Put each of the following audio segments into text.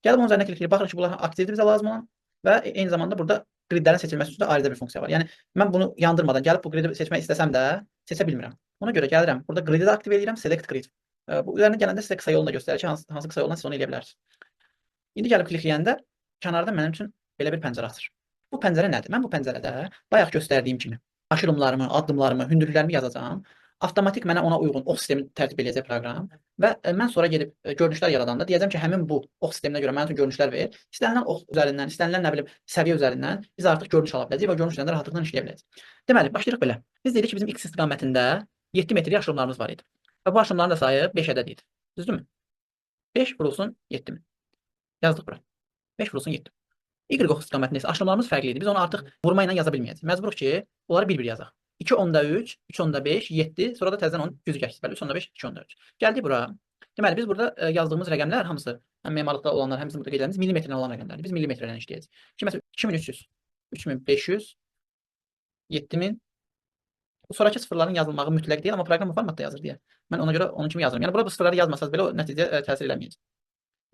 Gəlib onun üzərinə klikləyirik. Baxırıq ki, bunlar aktivdir bizə lazım olan və eyni zamanda burada gridlərin seçilməsi üçün də ayrıca bir funksiya var. Yəni mən bunu yandırmadan gəlib bu gridi seçmək istəsəm də seçə bilmirəm. Ona görə gəlirəm, burada gridi də aktiv edirəm, select grid. Bu üzərinə gələndə sizə qısa yolla göstərir ki, hansı qısa yolla siz onu eləyə bilərsiniz. İndi gəlib klikləyəndə kənarda mənim üçün belə bir pəncərə açır. Bu pəncərə nədir? Mən bu pəncərədə bayaq göstərdiyim kimi aşırımlarımı, addımlarımı, hündürlüklərimi yazacağam. Avtomatik mənə ona uyğun ox sistemi tərtib edəcək proqram və mən sonra gedib görünüşlər yaradanda deyəcəm ki, həmin bu ox sisteminə görə mənim üçün görünüşlər ver. İstənilən ox üzərindən, istənilən nə bilim səviyyə üzərindən biz artıq görünüş ala biləcəyik və görünüş üzərində rahatlıqla işləyə biləcəyik. Deməli, başlayırıq belə. Biz dedik ki, bizim x istiqamətində 7 metrlik aşırımlarımız var idi. Və bu aşırımların da sayı 5 ədəd idi. Düzdürmü? 5 vurulsun 7 mi? Yazdıq bura. 5 vurulsun 7. Y ox istiqamətində isə aşırımlarımız fərqli idi. Biz onu artıq vurma ilə yaza bilməyəcəyik. Məcburuq ki, onları bir-bir yazaq. 2 onda 3, 3 onda 5, 7, sonra da təzədən onun düzü gəlir. Bəli, 3 onda 5, 2 onda 3. Gəldik bura. Deməli, biz burada yazdığımız rəqəmlər hamısı, həm memarlıqda olanlar, həm burada qeyd edildiyimiz millimetrlə olan rəqəmlərdir. Biz millimetrlə işləyəcəyik. Məsələn, 2300, 3500, 7000. Bu sonrakı sıfırların yazılmağı mütləq deyil, amma proqram bu formatda yazır deyə. Mən ona görə onun kimi yazıram. Yəni burada bu sıfırları yazmasanız belə o nəticəyə təsir eləməyəcək.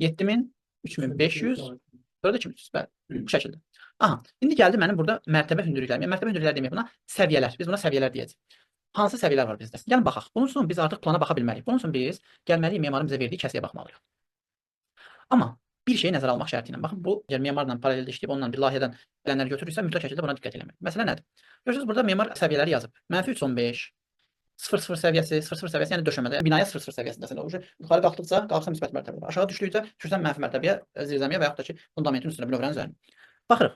7000, 3500, sonra da 2300. Bəli, bu şəkildə. Aha, indi gəldi mənim burada mərtəbə hündürlüklərim. Yəni mərtəbə hündürlükləri demək buna səviyyələr. Biz buna səviyyələr deyəcəyik. Hansı səviyyələr var bizdə? Gəlin baxaq. Bunun üçün biz artıq plana baxa bilməliyik. Bunun üçün biz gəlməliyik memarın bizə verdiyi kəsiyə baxmalıyıq. Amma bir şeyi nəzərə almaq şərti ilə. Baxın, bu əgər memarla paraleldə işləyib onunla bir layihədən gələnləri götürürsə mütləq şəkildə buna diqqət etmək. Məsələ nədir? Görürsünüz burada memar səviyyələri yazıb. -315, 0 səviyyəsi, 0 səviyyəsi, yəni döşəmədə, binaya 0 səviyyəsindəsən. Yuxarı qalxdıqca qalxırsan müsbət mərtəbəyə, aşağı düşdükcə düşürsən mənfi mərtəbəyə, zirzəmiyə və yaxud da ki, fundamentin üstünə, bünövrənin üzərinə. Baxırıq.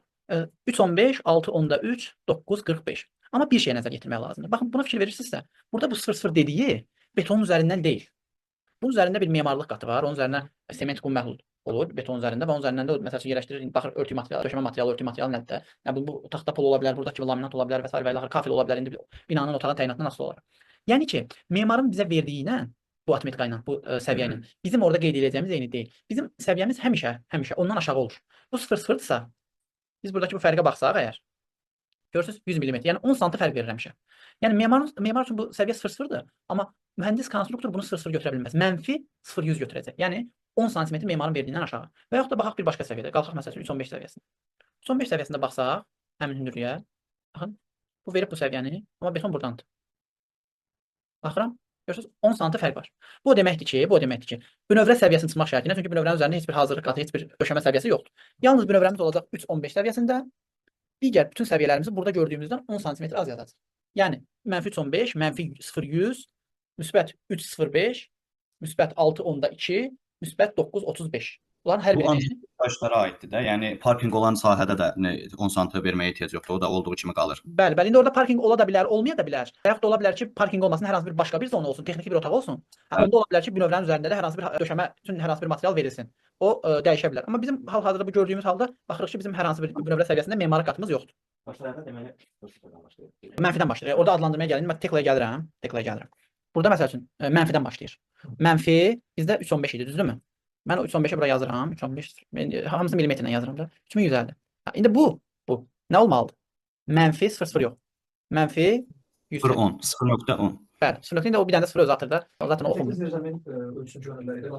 315, 6 onda 3, 9, 45. Amma bir şeyə nəzər yetirmək lazımdır. Baxın, buna fikir verirsinizsə, burada bu 0 dediyi betonun üzərindən deyil. Bunun üzərində bir memarlıq qatı var. Onun üzərinə sement qum məhlul olur beton üzərində və onun üzərindən də məsəl üçün yerləşdirir. Baxır, örtü materialı, döşəmə materialı, örtü materialı nədir? Yəni bu taxta pul ola bilər, buradakı laminat ola bilər və s. və ilaxır, kafel ola bilər. İndi binanın otağın təyinatından asılı olaraq. Yəni ki, memarın bizə verdiyi ilə bu atmetika ilə, bu səviyyə ilə bizim orada qeyd edəcəyimiz eyni deyil. Bizim səviyyəmiz həmişə ondan aşağı olur. Bu 0-0-dırsa, biz buradakı bu fərqə baxsaq əgər, görürsünüz 100 mm, yəni 10 sm fərq verir həmişə. Yəni memar üçün bu səviyyə 0-0-dır, amma mühəndis konstruktor bunu 0-0 götürə bilməz. Mənfi 0-100 götürəcək. Yəni 10 sm memarın verdiyindən aşağı. Və yaxud da baxaq bir başqa səviyyədə. Qalxaq məsələn 315 səviyyəsində. 315 səviyyəsində baxsaq, həmin hündürlüyə, baxın, bu verib bu səviyyəni, amma beton burdandır. Baxıram, görürsünüz 10 sm fərq var. Bu o deməkdir ki, bünövrə səviyyəsini çıxmaq şərti ilə, çünki bünövrənin üzərində heç bir hazırlıq qatı, heç bir döşəmə səviyyəsi yoxdur. Yalnız bünövrəmiz olacaq 315 səviyyəsində. Digər bütün səviyyələrimizi burada gördüyümüzdən 10 sm az yazacaq. Yəni -315, -0-100, -305, -6.2, -9.35. Bunların hər Bu biri ancaq daşlara aiddir də. Yəni parkinq olan sahədə də 10 sm verməyə ehtiyac yoxdur. O da olduğu kimi qalır. Bəli. İndi orada parkinq ola da bilər, olmaya da bilər. Və yaxud da ola bilər ki, parkinq olmasın, hər hansı bir başqa bir zona olsun, texniki bir otaq olsun. Onda ola bilər ki, bünövrənin üzərində də hər hansı bir döşəmə üçün hər hansı bir material verilsin. O dəyişə bilər. Amma bizim hal-hazırda bu gördüyümüz halda baxırıq ki, bizim hər hansı bir bünövrə səviyyəsində memari qatımız yoxdur. Başlarda deməli sıfırdan başlayır. Mənfidən başlayır. Orada adlandırmaya gəlinir. Mən teklaya gəlirəm. Burada məsəl üçün mənfidən başlayır. Mənfi bizdə 315 idi, düzdürmü? Mən o 315-i bura yazıram. 315 hamısı millimetrlə yazıram da. 3150. İndi bu nə olmalıdır? -0 0 yox. -100. 0.10, 0.10. Bəli, 0.10 o bir dənə də 0 öz atır da. Zaten o oxunmur. Zirzəmin ölçüsü yönəlləri ilə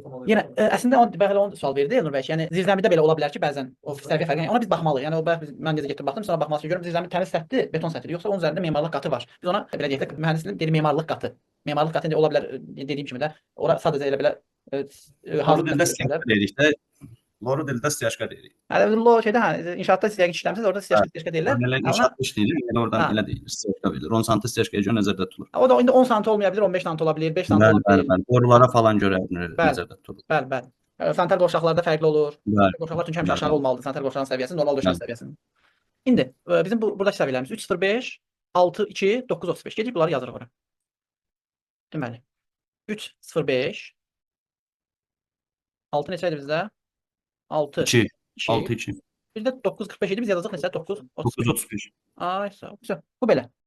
formalı. Yəni əslində bəli onu sual verdi Elnur bəy. Yəni zirzəmidə belə ola bilər ki, bəzən o səviyyə fərqi. Yəni ona biz baxmalıyıq. Yəni o mən necə getdim baxdım, sonra baxmalıyıq ki, görüm zirzəmi təmiz sətdir, beton sətdir, yoxsa onun üzərində memarlıq qatı var. Biz ona belə deyək də mühəndislik deyir memarlıq qatı. Memarlıq qatı indi ola bilər dediyim kimi də ora sadəcə elə belə Hazır dildə styaşka deyirik də. Loru dildə styaşka deyirik. Hələ lo şeydə inşaatda styaşka işləmisiniz, orada styaşka deyirlər. Yəni inşaat işləyir, elə oradan elə deyilir, styaşka verilir. 10 sm styaşkaya görə nəzərdə tutulur. O da indi 10 sm olmaya bilər, 15 sm ola bilər, 5 sm ola bilər. Bəli. Borulara falan görə nəzərdə tutulur. Bəli. Sanitar qovşaqlarda fərqli olur. Bəli. Qovşaqlar çünki həmişə aşağı olmalıdır. Sanitar qovşağın səviyyəsi normal döşəmə səviyyəsindən. İndi bizim buradakı səviyyələrimiz 305, 62, 935. Gedirik bunları yazırıq ora. Deməli 305 6 neçə idi bizdə? 6 2. Bizdə 945 idi. Biz yazacağıq neçə? 935. 935. Ay sağ ol. Bu belə.